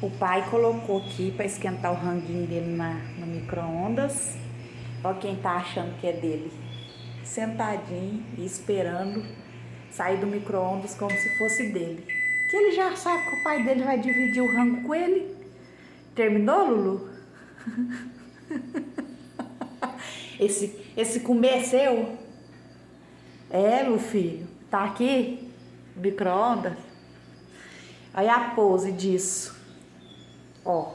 O pai colocou aqui para esquentar o ranguinho dele no micro-ondas. Ó quem tá achando que é dele. Sentadinho e esperando sair do micro-ondas como se fosse dele. Que ele já sabe que o pai dele vai dividir o rango com ele. Terminou, Lulu? Esse comer é seu? É, meu filho. Tá aqui? Micro-ondas? Aí a pose disso. Ó.